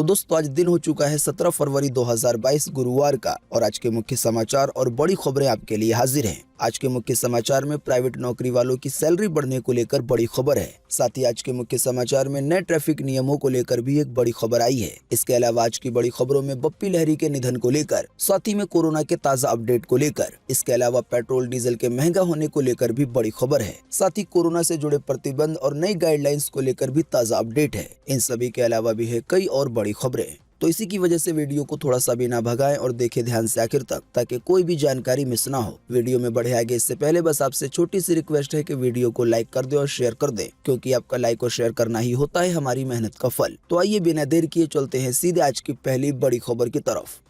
तो दोस्तों आज दिन हो चुका है 17 फरवरी 2022 गुरुवार का और आज के मुख्य समाचार और बड़ी खबरें आपके लिए हाजिर हैं। आज के मुख्य समाचार में प्राइवेट नौकरी वालों की सैलरी बढ़ने को लेकर बड़ी खबर है। साथ ही आज के मुख्य समाचार में नए ट्रैफिक नियमों को लेकर भी एक बड़ी खबर आई है। इसके अलावा आज की बड़ी खबरों में बप्पी लहरी के निधन को लेकर, साथ ही में कोरोना के ताजा अपडेट को लेकर, इसके अलावा पेट्रोल डीजल के महंगा होने को लेकर भी बड़ी खबर है। साथ ही कोरोना से जुड़े प्रतिबंध और नई गाइडलाइंस को लेकर भी ताजा अपडेट है। इन सभी के अलावा भी है कई और बड़ी खबरें। तो इसी की वजह से वीडियो को थोड़ा सा भी ना भगाएं और देखें ध्यान से आखिर तक, ताकि कोई भी जानकारी मिस ना हो। वीडियो में बढ़े आगे इससे पहले बस आपसे छोटी सी रिक्वेस्ट है कि वीडियो को लाइक कर दें और शेयर कर दें, क्योंकि आपका लाइक और शेयर करना ही होता है हमारी मेहनत का फल। तो आइए बिना देर किए चलते हैं सीधे आज की पहली बड़ी खबर की तरफ।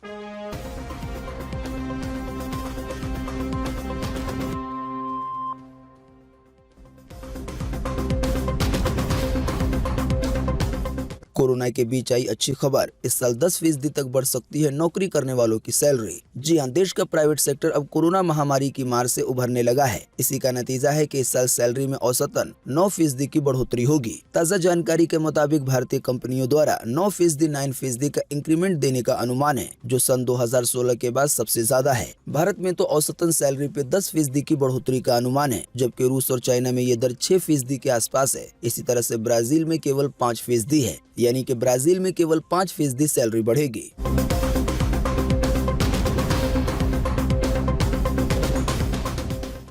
कोरोना के बीच आई अच्छी खबर। इस साल 10% तक बढ़ सकती है नौकरी करने वालों की सैलरी। जी हां, देश का प्राइवेट सेक्टर अब कोरोना महामारी की मार से उभरने लगा है। इसी का नतीजा है कि इस साल सैलरी में औसतन 9% की बढ़ोतरी होगी। ताजा जानकारी के मुताबिक भारतीय कंपनियों द्वारा 9%, 9% का इंक्रीमेंट देने का अनुमान है, जो सन 2016 के बाद सबसे ज्यादा है। भारत में तो औसतन सैलरी पे 10% की बढ़ोतरी का अनुमान है, जबकि रूस और चाइना में ये दर 6% के आसपास है। इसी तरह से ब्राजील में केवल 5% है, यानी कि ब्राजील में केवल 5% सैलरी बढ़ेगी।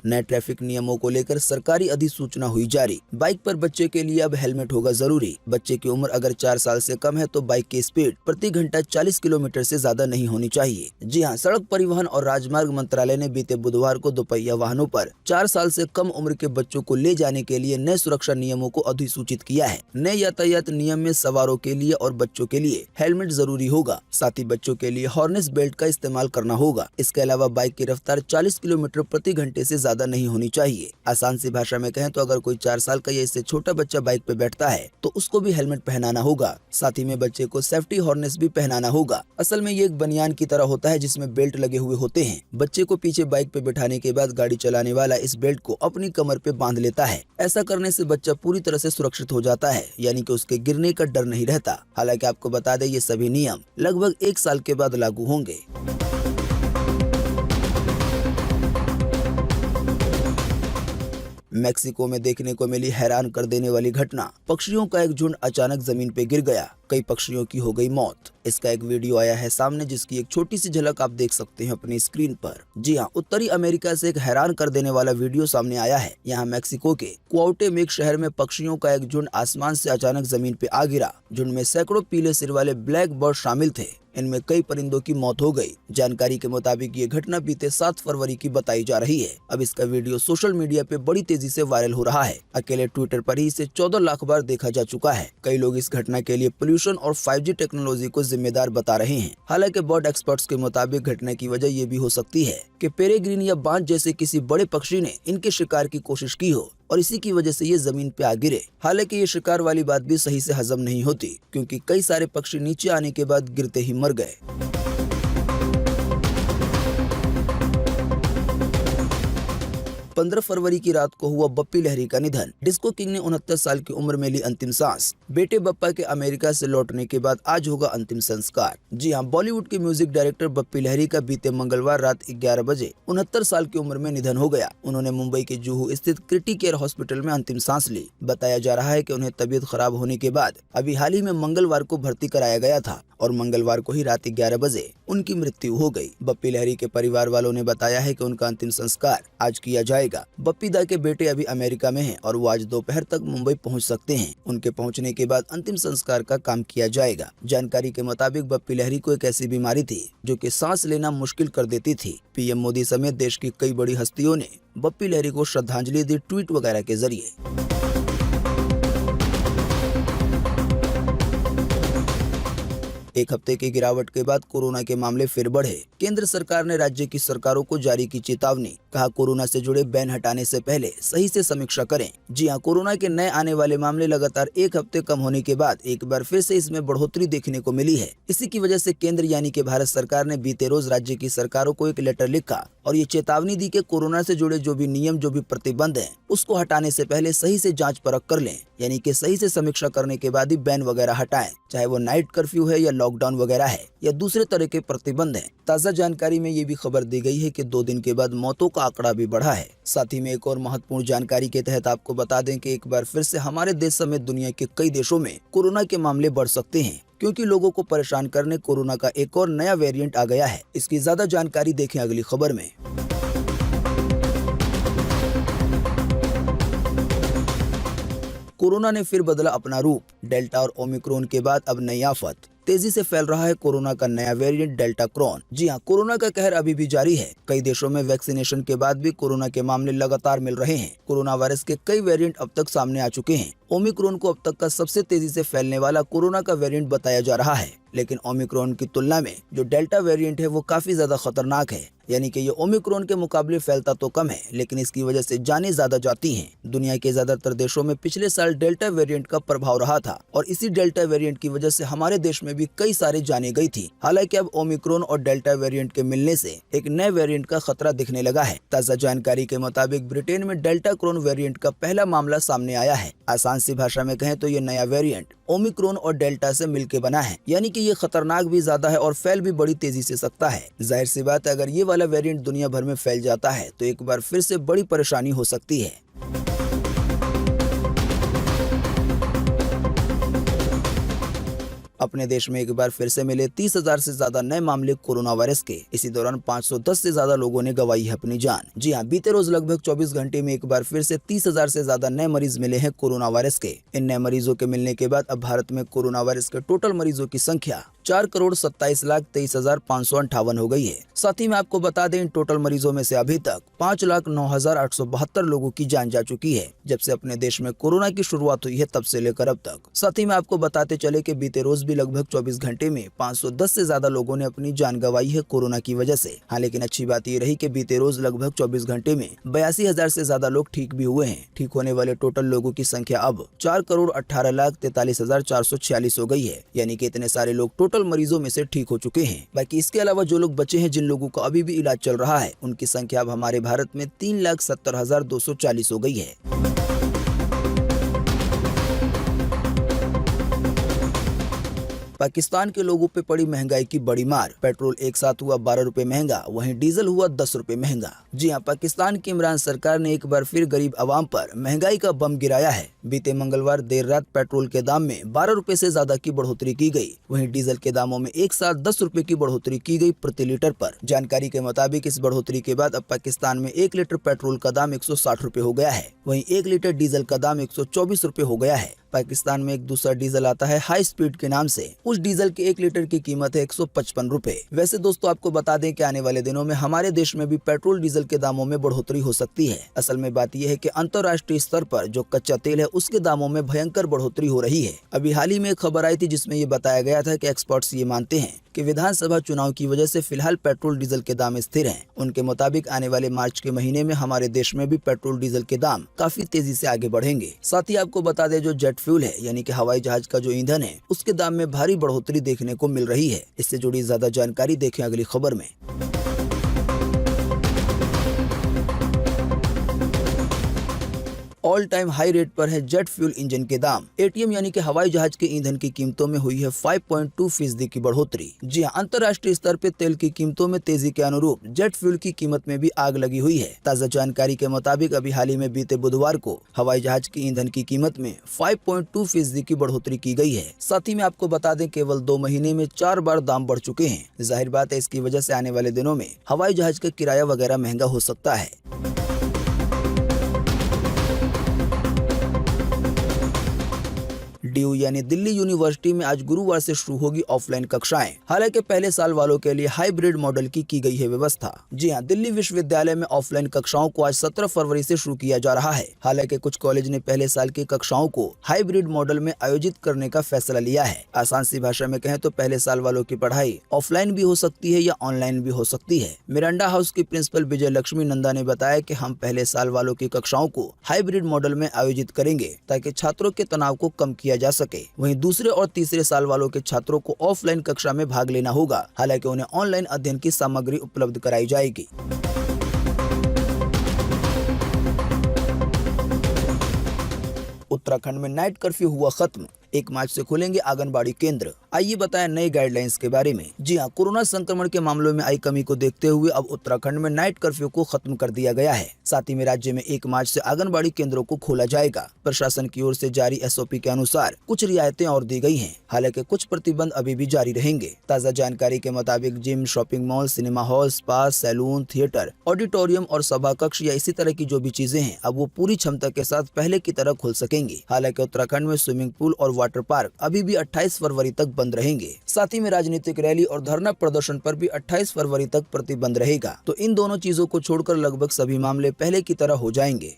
नए ट्रैफिक नियमों को लेकर सरकारी अधिसूचना हुई जारी। बाइक पर बच्चे के लिए अब हेलमेट होगा जरूरी। बच्चे की उम्र अगर 4 साल से कम है तो बाइक की स्पीड प्रति घंटा 40 किलोमीटर से ज्यादा नहीं होनी चाहिए। जी हां, सड़क परिवहन और राजमार्ग मंत्रालय ने बीते बुधवार को दोपहिया वाहनों पर 4 साल से कम उम्र के बच्चों को ले जाने के लिए नए सुरक्षा नियमों को अधिसूचित किया है। नए यातायात नियम में सवारों के लिए और बच्चों के लिए हेलमेट जरूरी होगा। साथ ही बच्चों के लिए हार्नेस बेल्ट का इस्तेमाल करना होगा। इसके अलावा बाइक की रफ्तार 40 किलोमीटर प्रति घंटे से ज्यादा नहीं होनी चाहिए। आसान सी भाषा में कहें तो अगर कोई 4 साल का या इससे छोटा बच्चा बाइक पे बैठता है तो उसको भी हेलमेट पहनाना होगा। साथ ही में बच्चे को सेफ्टी हार्नेस भी पहनाना होगा। असल में ये एक बनियान की तरह होता है जिसमें बेल्ट लगे हुए होते हैं। बच्चे को पीछे बाइक पे बिठाने के बाद गाड़ी चलाने वाला इस बेल्ट को अपनी कमर पे बांध लेता है। ऐसा करने से बच्चा पूरी तरह से सुरक्षित हो जाता है, यानी कि उसके गिरने का डर नहीं रहता। हालांकि आपको बता दें ये सभी नियम लगभग 1 साल के बाद लागू होंगे। मेक्सिको में देखने को मिली हैरान कर देने वाली घटना। पक्षियों का एक झुंड अचानक जमीन पे गिर गया। कई पक्षियों की हो गई मौत। इसका एक वीडियो आया है सामने, जिसकी एक छोटी सी झलक आप देख सकते हैं अपनी स्क्रीन पर। जी हां, उत्तरी अमेरिका से एक हैरान कर देने वाला वीडियो सामने आया है। यहाँ मैक्सिको के क्वाउटेमेक शहर में पक्षियों का एक झुंड आसमान से अचानक जमीन पे आ गिरा। झुंड में सैकड़ों पीले सिर वाले ब्लैक बर्ड शामिल थे। इनमें कई परिंदों की मौत हो गई। जानकारी के मुताबिक ये घटना बीते 7 फरवरी की बताई जा रही है। अब इसका वीडियो सोशल मीडिया पे बड़ी तेजी से वायरल हो रहा है। अकेले ट्विटर पर ही इसे 14 लाख बार देखा जा चुका है। कई लोग इस घटना के लिए पोल्यूशन और 5G टेक्नोलॉजी को जिम्मेदार बता रहे हैं। हालांकि बर्ड एक्सपर्ट्स के मुताबिक घटना की वजह ये भी हो सकती है कि पेरेग्रीन या बाज जैसे किसी बड़े पक्षी ने इनके शिकार की कोशिश की हो और इसी की वजह से ये जमीन पे आ गिरे। हालांकि ये शिकार वाली बात भी सही से हजम नहीं होती, क्योंकि कई सारे पक्षी नीचे आने के बाद गिरते ही मर गए। 15 फरवरी की रात को हुआ बप्पी लहरी का निधन। डिस्को किंग ने 69 साल की उम्र में ली अंतिम सांस। बेटे बप्पा के अमेरिका से लौटने के बाद आज होगा अंतिम संस्कार। जी हां, बॉलीवुड के म्यूजिक डायरेक्टर बप्पी लहरी का बीते मंगलवार रात 11 बजे 69 साल की उम्र में निधन हो गया। उन्होंने मुंबई के जुहू स्थित क्रिटी केयर हॉस्पिटल में अंतिम सांस ली। बताया जा रहा है कि उन्हें तबीयत खराब होने के बाद अभी हाल ही में मंगलवार को भर्ती कराया गया था और मंगलवार को ही रात 11 बजे उनकी मृत्यु हो गई। बप्पी लहरी के परिवार वालों ने बताया है कि उनका अंतिम संस्कार आज किया जाएगा। बप्पी दा के बेटे अभी अमेरिका में हैं और वो आज दोपहर तक मुंबई पहुंच सकते हैं। उनके पहुंचने के बाद अंतिम संस्कार का काम किया जाएगा। जानकारी के मुताबिक बप्पी लहरी को एक ऐसी बीमारी थी जो कि सांस लेना मुश्किल कर देती थी। पीएम मोदी समेत देश की कई बड़ी हस्तियों ने बप्पी लहरी को श्रद्धांजलि दी ट्वीट वगैरह के जरिए। एक हफ्ते की गिरावट के बाद कोरोना के मामले फिर बढ़े। केंद्र सरकार ने राज्य की सरकारों को जारी की चेतावनी, कहा कोरोना से जुड़े बैन हटाने से पहले सही से समीक्षा करें। जी हां, कोरोना के नए आने वाले मामले लगातार एक हफ्ते कम होने के बाद एक बार फिर से इसमें बढ़ोतरी देखने को मिली है। इसी की वजह से केंद्र यानी कि भारत सरकार ने बीते रोज राज्य की सरकारों को एक लेटर लिखा और ये चेतावनी दी कि कोरोना से जुड़े जो भी नियम, जो भी प्रतिबंध हैं, उसको हटाने से पहले सही से जांच परख कर लें, यानी कि सही से समीक्षा करने के बाद ही बैन वगैरह हटाएं, चाहे वो नाइट कर्फ्यू है या लॉकडाउन वगैरह है या दूसरे तरह के प्रतिबंध हैं। ताज़ा जानकारी में ये भी खबर दी गई है कि 2 दिन के बाद मौतों का आंकड़ा भी बढ़ा है। साथ ही में एक और महत्वपूर्ण जानकारी के तहत आपको बता दें कि एक बार फिर से हमारे देश समेत दुनिया के कई देशों में कोरोना के मामले बढ़ सकते हैं, क्योंकि लोगों को परेशान करने कोरोना का एक और नया वेरिएंट आ गया है। इसकी ज्यादा जानकारी देखें अगली खबर में। कोरोना ने फिर बदला अपना रूप। डेल्टा और ओमिक्रॉन के बाद अब नई आफत। तेजी से फैल रहा है कोरोना का नया वेरिएंट डेल्टा क्रॉन। जी हां, कोरोना का कहर अभी भी जारी है। कई देशों में वैक्सीनेशन के बाद भी कोरोना के मामले लगातार मिल रहे हैं। कोरोना वायरस के कई वेरिएंट अब तक सामने आ चुके हैं। ओमिक्रॉन को अब तक का सबसे तेजी से फैलने वाला कोरोना का वेरिएंट बताया जा रहा है, लेकिन ओमिक्रॉन की तुलना में जो डेल्टा वेरिएंट है वो काफी ज्यादा खतरनाक है। यानी कि ये ओमिक्रॉन के मुकाबले फैलता तो कम है, लेकिन इसकी वजह से जानें ज्यादा जाती हैं। दुनिया के ज्यादातर देशों में पिछले साल डेल्टा वेरिएंट का प्रभाव रहा था और इसी डेल्टा वेरिएंट की वजह से हमारे देश में भी कई सारे जानें गई थी। हालांकि अब ओमिक्रॉन और डेल्टा वेरिएंट के मिलने से एक नए वेरिएंट का खतरा दिखने लगा है। ताज़ा जानकारी के मुताबिक ब्रिटेन में डेल्टा क्रॉन वेरिएंट का पहला मामला सामने आया है। आसान सी भाषा में कहें तो ये नया वेरिएंट ओमिक्रॉन और डेल्टा से मिलकर बना है, यानी कि ये खतरनाक भी ज्यादा है और फैल भी बड़ी तेजी से सकता है। जाहिर सी बात है, अगर ये वाला वेरिएंट दुनिया भर में फैल जाता है तो एक बार फिर से बड़ी परेशानी हो सकती है। अपने देश में एक बार फिर से मिले 30,000 से ज्यादा नए मामले कोरोना वायरस के। इसी दौरान 510 से ज्यादा लोगों ने गंवाई है अपनी जान। जी हां, बीते रोज लगभग 24 घंटे में एक बार फिर से 30,000 से ज्यादा नए मरीज मिले हैं कोरोना वायरस के। इन नए मरीजों के मिलने के बाद अब भारत में कोरोना वायरस के टोटल मरीजों की संख्या 4,27,23,558 हो गई है। साथ ही में आपको बता दें, इन टोटल मरीजों में से अभी तक 5,09,872 लोगों की जान जा चुकी है। जब से अपने देश में कोरोना की शुरुआत हुई है तब से लेकर अब तक। साथ ही में आपको बताते चले कि बीते रोज भी लगभग 24 घंटे में 510 से ज्यादा लोगों ने अपनी जान गंवाई है कोरोना की वजह से। हाँ, लेकिन अच्छी बात ये रही कि बीते रोज लगभग 24 घंटे में 82,000 से ज्यादा लोग ठीक भी हुए हैं। ठीक होने वाले टोटल लोगों की संख्या अब 4,18,43,446 हो गई है, यानी कि इतने सारे लोग टोटल मरीजों में से ठीक हो चुके हैं। बाकी इसके अलावा जो लोग बचे हैं, जिन लोगों का अभी भी इलाज चल रहा है, उनकी संख्या अब हमारे भारत में 3,70,240 हो गई है। पाकिस्तान के लोगों पे पड़ी महंगाई की बड़ी मार। पेट्रोल एक साथ हुआ 12 रुपए महंगा, वहीं डीजल हुआ 10 रुपए महंगा। जी हां, पाकिस्तान की इमरान सरकार ने एक बार फिर गरीब आवाम पर महंगाई का बम गिराया है। बीते मंगलवार देर रात पेट्रोल के दाम में 12 रुपए से ज्यादा की बढ़ोतरी की गई। वहीं डीजल के दामों में एक साथ 10 रुपए की बढ़ोतरी की गई प्रति लीटर पर। जानकारी के मुताबिक इस बढ़ोतरी के बाद अब पाकिस्तान में 1 लीटर पेट्रोल का दाम 160 रुपए हो गया है। वहीं 1 लीटर डीजल का दाम 124 रुपए हो गया है। पाकिस्तान में एक दूसरा डीजल आता है हाई स्पीड के नाम से। उस डीजल के 1 लीटर की कीमत है 155 रुपए। वैसे दोस्तों, आपको बता दें कि आने वाले दिनों में हमारे देश में भी पेट्रोल डीजल के दामों में बढ़ोतरी हो सकती है। असल में बात यह है कि अंतर्राष्ट्रीय स्तर पर जो कच्चा तेल है उसके दामों में भयंकर बढ़ोतरी हो रही है। अभी हाल ही में एक खबर आई थी जिसमें ये बताया गया था कि एक्सपर्ट्स ये मानते हैं कि विधानसभा चुनाव की वजह से फिलहाल पेट्रोल डीजल के दाम स्थिर हैं। उनके मुताबिक आने वाले मार्च के महीने में हमारे देश में भी पेट्रोल डीजल के दाम काफी तेजी से आगे बढ़ेंगे। साथ ही आपको बता दें, जो जेट फ्यूल है यानी कि हवाई जहाज का जो ईंधन है, उसके दाम में भारी बढ़ोतरी देखने को मिल रही है। इससे जुड़ी ज्यादा जानकारी देखें अगली खबर में। ऑल टाइम हाई रेट पर है जेट फ्यूल इंजन के दाम। एटीएम यानी कि हवाई जहाज के ईंधन की कीमतों में हुई है 5.2% की बढ़ोतरी। जी हां, अंतर्राष्ट्रीय स्तर पर तेल की कीमतों में तेजी के अनुरूप जेट फ्यूल की कीमत में भी आग लगी हुई है। ताजा जानकारी के मुताबिक अभी हाल ही में बीते बुधवार को हवाई जहाज की ईंधन की कीमत में 5.2% की बढ़ोतरी की गई है। साथ ही में आपको बता दें, केवल 2 महीने में 4 बार दाम बढ़ चुके हैं। जाहिर बात है, इसकी वजह से आने वाले दिनों में हवाई जहाज का किराया वगैरह महंगा हो सकता है। DU यानी दिल्ली यूनिवर्सिटी में आज गुरुवार से शुरू होगी ऑफलाइन कक्षाएं। हालांकि पहले साल वालों के लिए हाइब्रिड मॉडल की गई है व्यवस्था। जी हां, दिल्ली विश्वविद्यालय में ऑफलाइन कक्षाओं को आज 17 फरवरी से शुरू किया जा रहा है। हालांकि कुछ कॉलेज ने पहले साल की कक्षाओं को हाइब्रिड मॉडल में आयोजित करने का फैसला लिया है। आसान सी भाषा में कहें तो पहले साल वालों की पढ़ाई ऑफलाइन भी हो सकती है या ऑनलाइन भी हो सकती है। मिरांडा हाउस की प्रिंसिपल विजय लक्ष्मी नंदा ने बताया कि हम पहले साल वालों की कक्षाओं को हाइब्रिड मॉडल में आयोजित करेंगे ताकि छात्रों के तनाव को कम किया जा सके। वहीं दूसरे और तीसरे साल वालों के छात्रों को ऑफलाइन कक्षा में भाग लेना होगा। हालांकि उन्हें ऑनलाइन अध्ययन की सामग्री उपलब्ध कराई जाएगी। उत्तराखंड में नाइट कर्फ्यू हुआ खत्म। 1 मार्च से खुलेंगे आंगनबाड़ी केंद्र। आइए बताएं नई गाइडलाइंस के बारे में। जी हां, कोरोना संक्रमण के मामलों में आई कमी को देखते हुए अब उत्तराखंड में नाइट कर्फ्यू को खत्म कर दिया गया है। साथ ही में राज्य में 1 मार्च से आंगनबाड़ी केंद्रों को खोला जाएगा। प्रशासन की ओर से जारी SOP के अनुसार कुछ रियायतें और दी गई हैं। हालांकि कुछ प्रतिबंध अभी भी जारी रहेंगे। ताज़ा जानकारी के मुताबिक gym, shopping mall, cinema hall, spa, salon, theatre, auditorium और सभा कक्ष या इसी तरह की जो भी चीजें हैं अब वो पूरी क्षमता के साथ पहले की तरह खुल सकेंगी। हालांकि उत्तराखंड में स्विमिंग पूल और वाटर पार्क अभी भी 28 फरवरी तक बंद रहेंगे। साथ ही में राजनीतिक रैली और धरना प्रदर्शन पर भी 28 फरवरी तक प्रतिबंध रहेगा। तो इन दोनों चीजों को छोड़कर लगभग सभी मामले पहले की तरह हो जाएंगे।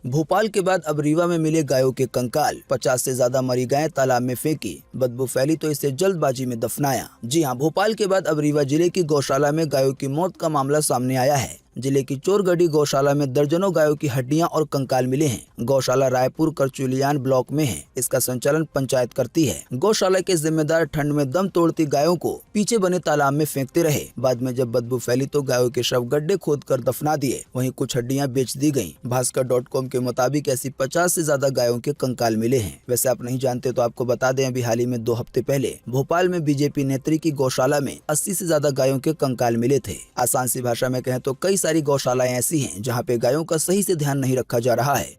भोपाल के बाद अब रीवा में मिले गायों के कंकाल। 50 से ज्यादा मरी गायें तालाब में फेंकी, बदबू फैली तो इसे जल्दबाजी में दफनाया। जी हां, भोपाल के बाद अब रीवा जिले की गौशाला में गायों की मौत का मामला सामने आया है। जिले की चोरगढ़ी गौशाला में दर्जनों गायों की हड्डियां और कंकाल मिले हैं। गौशाला रायपुर करचुलियान ब्लॉक में है। इसका संचालन पंचायत करती है। गौशाला के जिम्मेदार ठंड में दम तोड़ती गायों को पीछे बने तालाब में फेंकते रहे। बाद में जब बदबू फैली तो गायों के शव गड्ढे खोदकर दफना दिए। वहीं कुछ हड्डियां बेच दी गयी। भास्कर.com के मुताबिक ऐसी 50 से ज्यादा गायों के कंकाल मिले हैं। वैसे आप नहीं जानते तो आपको बता दें, अभी हाल ही में 2 हफ्ते पहले भोपाल में बीजेपी नेत्री की गौशाला में 80 से ज्यादा गायों के कंकाल मिले थे। आसान सी भाषा में कहें तो कई सारी गौशालाएं ऐसी हैं जहां पे गायों का सही से ध्यान नहीं रखा जा रहा है।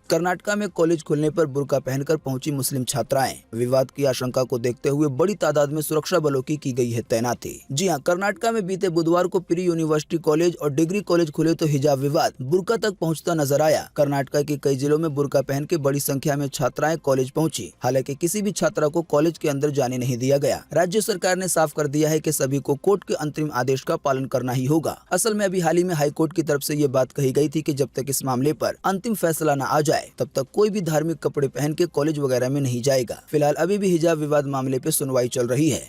कर्नाटका में कॉलेज खुलने पर बुर्का पहनकर पहुंची मुस्लिम छात्राएं। विवाद की आशंका को देखते हुए बड़ी तादाद में सुरक्षा बलों की गई है तैनाती। जी हां, कर्नाटका में बीते बुधवार को प्री यूनिवर्सिटी कॉलेज और डिग्री कॉलेज खुले तो हिजाब विवाद बुर्का तक पहुंचता नजर आया। कर्नाटका के कई जिलों में बुर्का पहन के बड़ी संख्या में छात्राएं कॉलेज पहुंची। हालांकि किसी भी छात्रा को कॉलेज के अंदर जाने नहीं दिया गया। राज्य सरकार ने साफ कर दिया है कि सभी को कोर्ट के अंतरिम आदेश का पालन करना ही होगा। असल में अभी हाल ही में हाईकोर्ट की तरफ से ये बात कही गई थी कि जब तक इस मामले पर अंतिम फैसला न आ जाए तब तक कोई भी धार्मिक कपड़े पहन के कॉलेज वगैरह में नहीं जाएगा। फिलहाल अभी भी हिजाब विवाद मामले पे सुनवाई चल रही है।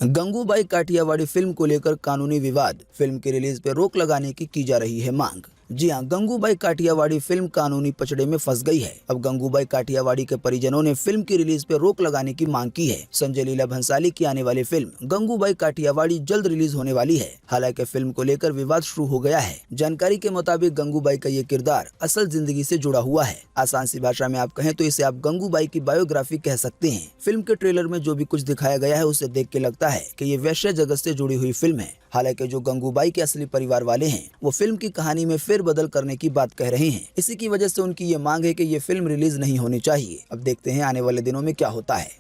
गंगूबाई काठियावाड़ी फिल्म को लेकर कानूनी विवाद। फिल्म की रिलीज पे रोक लगाने की जा रही है मांग। जी हां, गंगूबाई काठियावाड़ी फिल्म कानूनी पचड़े में फंस गई है। अब गंगूबाई काठियावाड़ी के परिजनों ने फिल्म की रिलीज पे रोक लगाने की मांग की है। संजय लीला भंसाली की आने वाली फिल्म गंगूबाई काठियावाड़ी जल्द रिलीज होने वाली है। हालांकि फिल्म को लेकर विवाद शुरू हो गया है। जानकारी के मुताबिक गंगूबाई का ये किरदार असल जिंदगी से जुड़ा हुआ है। आसान सी भाषा में आप कहें तो इसे आप गंगूबाई की बायोग्राफी कह सकते हैं। फिल्म के ट्रेलर में जो भी कुछ दिखाया गया है उसे देख के लगता है कि ये वैश्य जगत से जुड़ी हुई फिल्म है। हालांकि जो गंगूबाई के असली परिवार वाले हैं वो फिल्म की कहानी में फेर बदल करने की बात कह रहे हैं। इसी की वजह से उनकी ये मांग है कि ये फिल्म रिलीज नहीं होनी चाहिए। अब देखते हैं आने वाले दिनों में क्या होता है।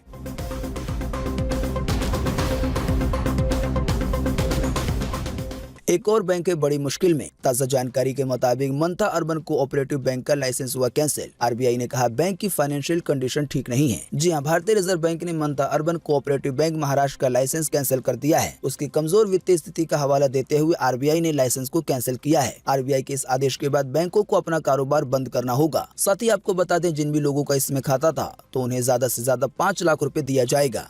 एक और बैंक है बड़ी मुश्किल में। ताजा जानकारी के मुताबिक मंथा अर्बन कोऑपरेटिव बैंक का लाइसेंस हुआ कैंसिल। RBI ने कहा बैंक की फाइनेंशियल कंडीशन ठीक नहीं है। जी हां, भारतीय रिजर्व बैंक ने मंथा अर्बन कोऑपरेटिव बैंक महाराष्ट्र का लाइसेंस कैंसिल कर दिया है। उसकी कमजोर वित्तीय स्थिति का हवाला देते हुए RBI ने लाइसेंस को कैंसिल किया है। RBI के इस आदेश के बाद बैंकों को अपना कारोबार बंद करना होगा। साथ ही आपको बता दें, जिन भी लोगों का इसमें खाता था तो उन्हें ज्यादा से ज्यादा 5 लाख रुपए दिया जाएगा।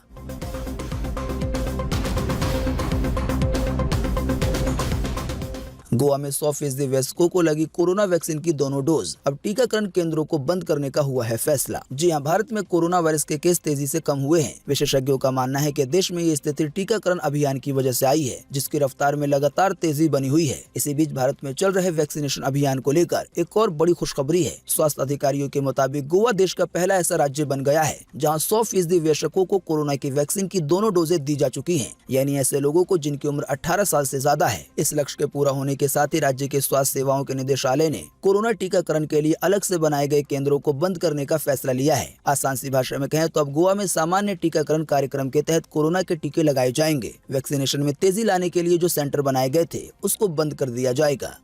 गोवा में 100% वयस्कों को लगी कोरोना वैक्सीन की दोनों डोज। अब टीकाकरण केंद्रों को बंद करने का हुआ है फैसला। जी हां, भारत में कोरोना वायरस के केस तेजी से कम हुए हैं। विशेषज्ञों का मानना है कि देश में ये स्थिति टीकाकरण अभियान की वजह से आई है, जिसकी रफ्तार में लगातार तेजी बनी हुई है। इसी बीच भारत में चल रहे वैक्सीनेशन अभियान को लेकर एक और बड़ी खुशखबरी है। स्वास्थ्य अधिकारियों के मुताबिक गोवा देश का पहला ऐसा राज्य बन गया है जहाँ 100% वयस्कों को कोरोना की वैक्सीन की दोनों डोजें दी जा चुकी है। यानी ऐसे लोगों को जिनकी उम्र 18 साल से ज्यादा है। इस लक्ष्य के पूरा होने के इसके साथ ही राज्य के स्वास्थ्य सेवाओं के निदेशालय ने कोरोना टीकाकरण के लिए अलग से बनाए गए केंद्रों को बंद करने का फैसला लिया है। आसान सी भाषा में कहें तो अब गोवा में सामान्य टीकाकरण कार्यक्रम के तहत कोरोना के टीके लगाए जाएंगे। वैक्सीनेशन में तेजी लाने के लिए जो सेंटर बनाए गए थे उसको बंद कर दिया जाएगा।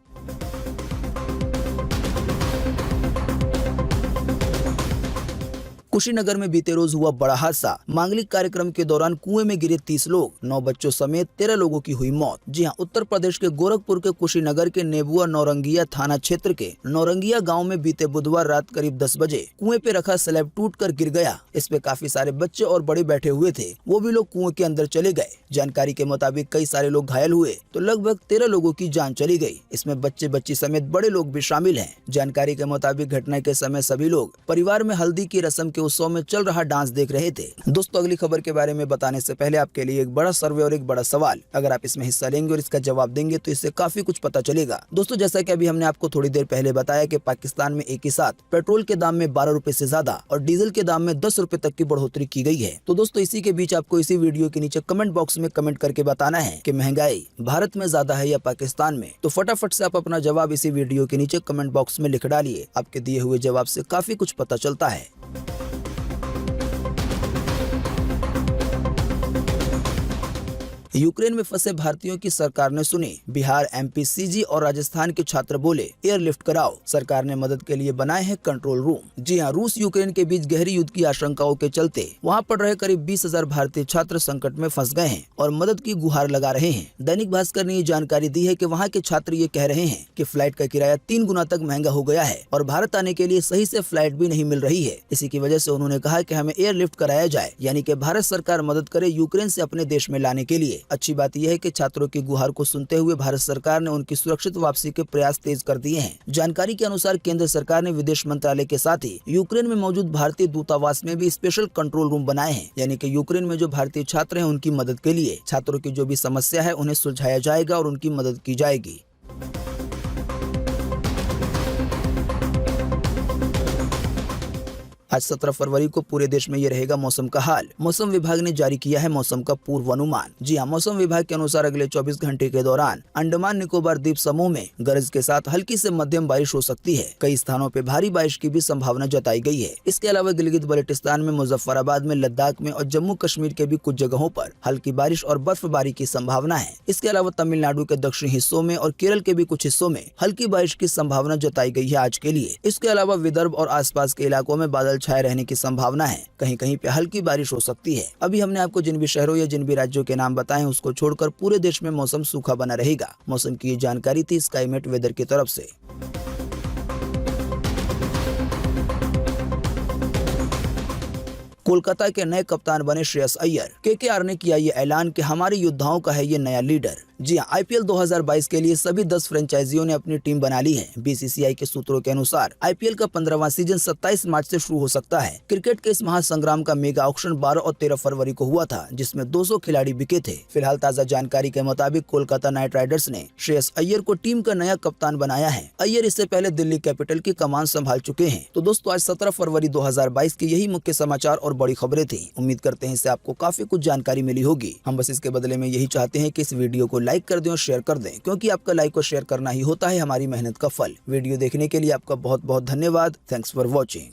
कुशीनगर में बीते रोज हुआ बड़ा हादसा। मांगलिक कार्यक्रम के दौरान कुएं में गिरे 30 लोग, 9 बच्चों समेत 13 लोगों की हुई मौत। जी हां, उत्तर प्रदेश के गोरखपुर के कुशीनगर के नेबुआ नौरंगिया थाना क्षेत्र के नौरंगिया गांव में बीते बुधवार रात करीब 10 बजे कुएं पे रखा स्लैब टूटकर गिर गया। इस पे काफी सारे बच्चे और बड़े बैठे हुए थे, वो भी लोग कुएं के अंदर चले गए। जानकारी के मुताबिक कई सारे लोग घायल हुए तो लगभग 13 लोगों की जान चली गई। इसमें बच्चे बच्ची समेत बड़े लोग भी शामिल हैं। जानकारी के मुताबिक घटना के समय सभी लोग परिवार में हल्दी की रस्म के उत्सव में चल रहा डांस देख रहे थे। दोस्तों, अगली खबर के बारे में बताने से पहले आपके लिए एक बड़ा सर्वे और एक बड़ा सवाल। अगर आप इसमें हिस्सा लेंगे और इसका जवाब देंगे तो इससे काफी कुछ पता चलेगा। दोस्तों, जैसा कि अभी हमने आपको थोड़ी देर पहले बताया कि पाकिस्तान में एक ही साथ पेट्रोल के दाम में 12 रुपए से ज्यादा और डीजल के दाम में 10 रुपए तक की बढ़ोतरी की गई है। तो दोस्तों, इसी के बीच आपको इसी वीडियो के नीचे कमेंट बॉक्स में कमेंट करके बताना है कि महंगाई भारत में ज्यादा है या पाकिस्तान में। तो फटाफट से आप अपना जवाब इसी वीडियो के नीचे कमेंट बॉक्स में लिख डालिए। आपके दिए हुए जवाब से काफी कुछ पता चलता है। यूक्रेन में फंसे भारतीयों की सरकार ने सुनी। बिहार, एमपी, सीजी और राजस्थान के छात्र बोले एयरलिफ्ट कराओ। सरकार ने मदद के लिए बनाए हैं कंट्रोल रूम। जी हां, रूस यूक्रेन के बीच गहरी युद्ध की आशंकाओं के चलते वहां पढ़ रहे करीब 20,000 भारतीय छात्र संकट में फंस गए हैं और मदद की गुहार लगा रहे हैं। दैनिक भास्कर ने ये जानकारी दी है कि वहां के छात्र ये कह रहे हैं कि फ्लाइट का किराया 3 गुना तक महंगा हो गया है और भारत आने के लिए सही से फ्लाइट भी नहीं मिल रही है। इसी की वजह से उन्होंने कहा कि हमें एयरलिफ्ट कराया जाए, यानी कि भारत सरकार मदद करे यूक्रेन से अपने देश में लाने के लिए। अच्छी बात यह है कि छात्रों की गुहार को सुनते हुए भारत सरकार ने उनकी सुरक्षित वापसी के प्रयास तेज कर दिए हैं। जानकारी के अनुसार केंद्र सरकार ने विदेश मंत्रालय के साथ ही यूक्रेन में मौजूद भारतीय दूतावास में भी स्पेशल कंट्रोल रूम बनाए हैं, यानी कि यूक्रेन में जो भारतीय छात्र हैं उनकी मदद के लिए छात्रों की जो भी समस्या है उन्हें सुलझाया जाएगा और उनकी मदद की जाएगी। आज 17 फरवरी को पूरे देश में ये रहेगा मौसम का हाल। मौसम विभाग ने जारी किया है मौसम का पूर्वानुमान। जी हां, मौसम विभाग के अनुसार अगले 24 घंटे के दौरान अंडमान निकोबार द्वीप समूह में गरज के साथ हल्की से मध्यम बारिश हो सकती है। कई स्थानों पे भारी बारिश की भी संभावना जताई गई है। इसके अलावा गिलगित बल्टिस्तान में, मुजफ्फराबाद में, लद्दाख में और जम्मू कश्मीर के भी कुछ जगहों पर हल्की बारिश और बर्फबारी की संभावना है। इसके अलावा तमिलनाडु के दक्षिणी हिस्सों में और केरल के भी कुछ हिस्सों में हल्की बारिश की संभावना जताई गई है आज के लिए। इसके अलावा विदर्भ और आसपास के इलाकों में बादल छाए रहने की संभावना है। कहीं कहीं पे हल्की बारिश हो सकती है। अभी हमने आपको जिन भी शहरों या जिन भी राज्यों के नाम बताए उसको छोड़कर पूरे देश में मौसम सूखा बना रहेगा। मौसम की ये जानकारी थी स्काईमेट वेदर की तरफ से। कोलकाता के नए कप्तान बने श्रेयस अय्यर। केकेआर ने किया ये ऐलान कि हमारे योद्धाओं का है ये नया लीडर। जी हां, आईपीएल 2022 के लिए सभी 10 फ्रेंचाइजियों ने अपनी टीम बना ली है। बीसीसीआई के सूत्रों के अनुसार आईपीएल का 15वां सीजन 27 मार्च से शुरू हो सकता है। क्रिकेट के इस महासंग्राम का मेगा ऑक्शन 12 और 13 फरवरी को हुआ था, जिसमें 200 खिलाड़ी बिके थे। फिलहाल ताजा जानकारी के मुताबिक कोलकाता नाइट राइडर्स ने श्रेयस अय्यर को टीम का नया कप्तान बनाया है। अय्यर इससे पहले दिल्ली कैपिटल की कमान संभाल चुके हैं। तो दोस्तों, आज 17 फरवरी 2022 के यही मुख्य समाचार और बड़ी खबरें थी। उम्मीद करते हैं इससे आपको काफी कुछ जानकारी मिली होगी। हम बस इसके बदले में यही चाहते हैं कि इस वीडियो को लाइक कर दें और शेयर कर दें, क्योंकि आपका लाइक और शेयर करना ही होता है हमारी मेहनत का फल। वीडियो देखने के लिए आपका बहुत बहुत धन्यवाद। Thanks for watching.